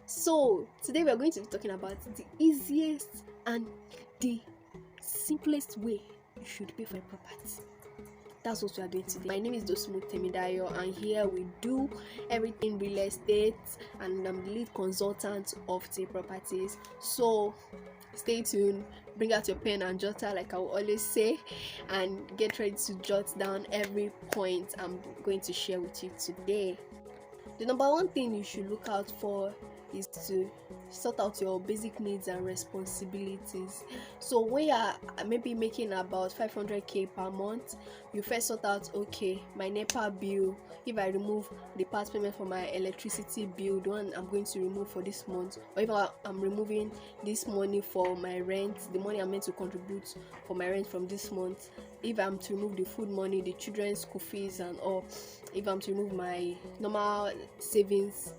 So today we are going to be talking about the easiest and the simplest way you should pay for a property. That's what we are doing today. My name is Dosmu Temidayo, and here we do everything real estate, and I'm the lead consultant of T Properties. So stay tuned, bring out your pen and jotter, like I will always say, and get ready to jot down every point I'm going to share with you today. The number one thing you should look out for is to sort out your basic needs and responsibilities. So when you're maybe making about 500k per month, you first sort out, okay, my NEPA bill, if I remove the part payment for my electricity bill, the one I'm going to remove for this month, or if I'm removing this money for my rent, the money I'm meant to contribute for my rent from this month, if I'm to remove the food money, the children's school fees and all, if I'm to remove my normal savings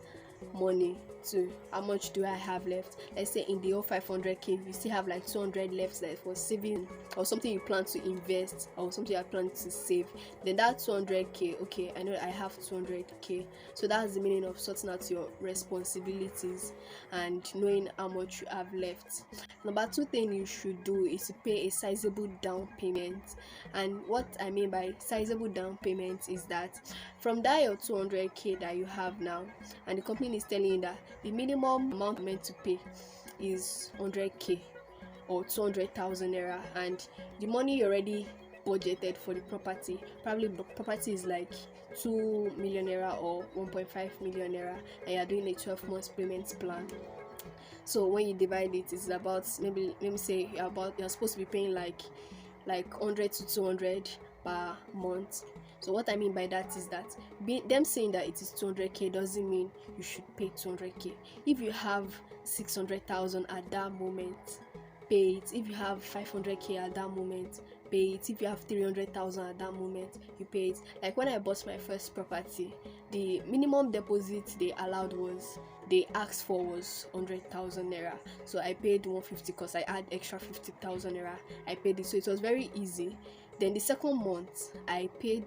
money to how much do I have left. Let's say in the whole 500k you still have like 200 left that for saving or something you plan to invest or something you plan to save. Then that 200k, okay, I know I have 200k, so that's the meaning of sorting out your responsibilities and knowing how much you have left. Number two thing you should do is to pay a sizable down payment. And what I mean by sizable down payment is that from that your 200k that you have now, and the company is telling you that the minimum amount meant to pay is 100k or 200,000 naira, and the money you already budgeted for the property, probably the property is like 2 million naira or 1.5 million naira, and you're doing a 12 months payment plan. So when you divide it, it's about, maybe let me say you're supposed to be paying like 100 to 200 per month. So what I mean by that is that them saying that it is 200k doesn't mean you should pay 200k. If you have 600,000 at that moment, pay it. If you have 500k at that moment, pay it. If you have 300,000 at that moment, you pay it. Like when I bought my first property, the minimum deposit they asked for was 100,000 naira. So I paid 150 because I had extra 50,000 naira. I paid it, so it was very easy. Then the second month I paid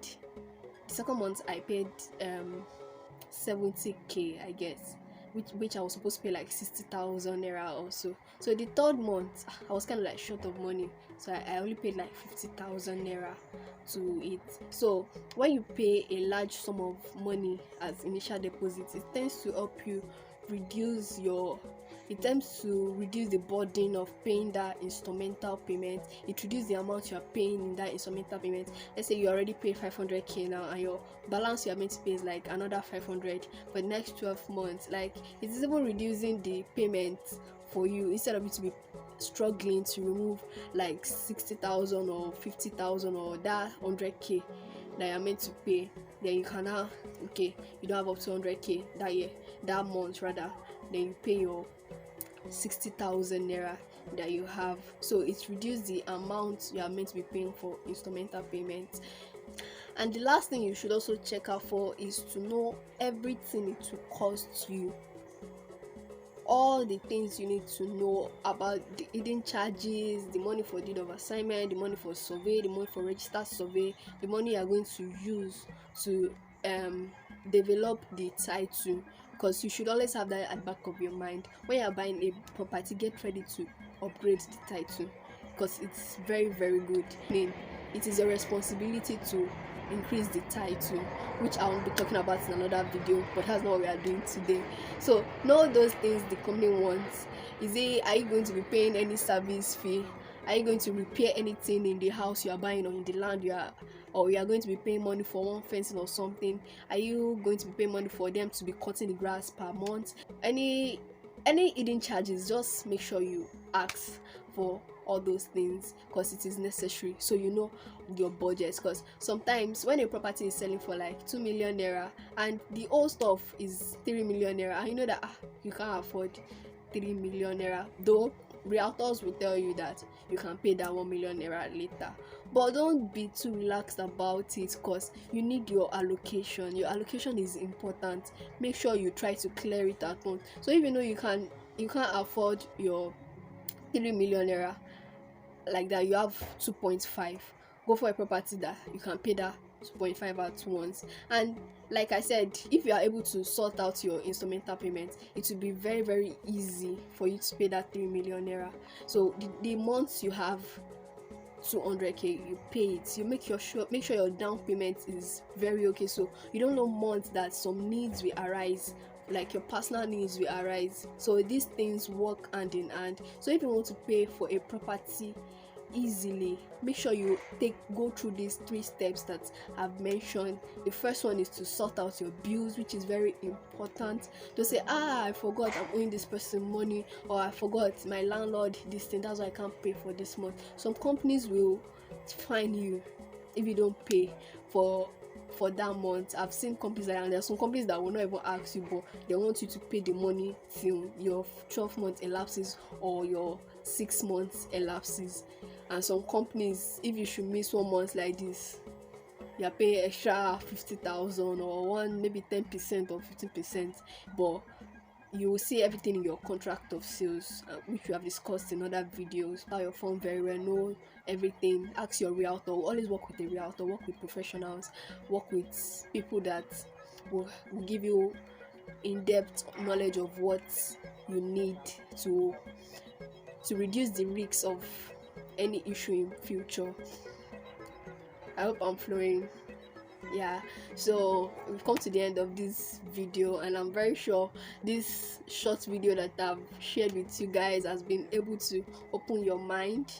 70k, I guess, which I was supposed to pay like 60,000 naira also. So the third month I was kind of like short of money, so I only paid like 50,000 naira to it. So when you pay a large sum of money as initial deposit, it tends to help you reduce the burden of paying that instrumental payment. It reduces the amount you are paying in that instrumental payment. Let's say you already paid 500k now, and your balance you are meant to pay is like another 500 for the next 12 months. Like, it is even reducing the payment for you, instead of you to be struggling to remove like 60,000 or 50,000 or that 100k that you're meant to pay. Then you can now, okay, you don't have up to 100k that month rather, then you pay your 60,000 naira that you have. So it's reduced the amount you are meant to be paying for instrumental payments. And the last thing you should also check out for is to know everything it will cost you, all the things you need to know about the hidden charges, the money for deed of assignment, the money for survey, the money for registered survey, the money you are going to use to develop the title, because you should always have that at the back of your mind. When you are buying a property, get ready to upgrade the title, because it's very, very good. It is your responsibility to increase the title, which I will be talking about in another video, but that's not what we are doing today. So know those things the company wants. Are you going to be paying any service fee? Are you going to repair anything in the house you are buying or in the land you are going to be paying money for one fencing or something? Are you going to be paying money for them to be cutting the grass per month? Any hidden charges, just make sure you ask for all those things, because it is necessary, so you know your budget. Because sometimes when a property is selling for like 2 million naira and the old stuff is 3 million naira, and you know that you can't afford 3 million naira, though realtors will tell you that you can pay that 1 million naira later. But don't be too relaxed about it, because you need your allocation. Your allocation is important. Make sure you try to clear it at once. So if you know you can't afford your 3 million naira like that, you have 2.5, go for a property that you can pay that 2.5 at once. And like I said, if you are able to sort out your instrumental payments, it will be very, very easy for you to pay that 3 million naira. So the months you have 200k, you pay it. You make sure your down payment is very okay, so you don't know months that some needs will arise, like your personal needs will arise. So these things work hand in hand. So if you want to pay for a property easily, make sure you go through these 3 steps that I've mentioned. The first one is to sort out your bills, which is very important. Don't say, I forgot I'm owing this person money, or I forgot my landlord this thing, that's why I can't pay for this month. Some companies will fine you if you don't pay for that month. I've seen companies like that, and there are some companies that will not even ask you, but they want you to pay the money till your 12 months elapses or your 6 months elapses. And some companies, if you should miss 1 month like this, you are paying extra 50,000 or maybe 10% or 15%, but you will see everything in your contract of sales, which we have discussed in other videos. File your form very well, know everything, ask your realtor. Always work with a realtor, work with professionals, work with people that will give you in-depth knowledge of what you need to reduce the risks of any issue in future. I hope I'm flowing. Yeah, so we've come to the end of this video, and I'm very sure this short video that I've shared with you guys has been able to open your mind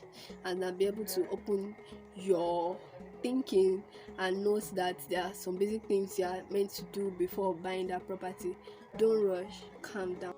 and be able to open your thinking, and note that there are some basic things you are meant to do before buying that property. Don't rush, calm down.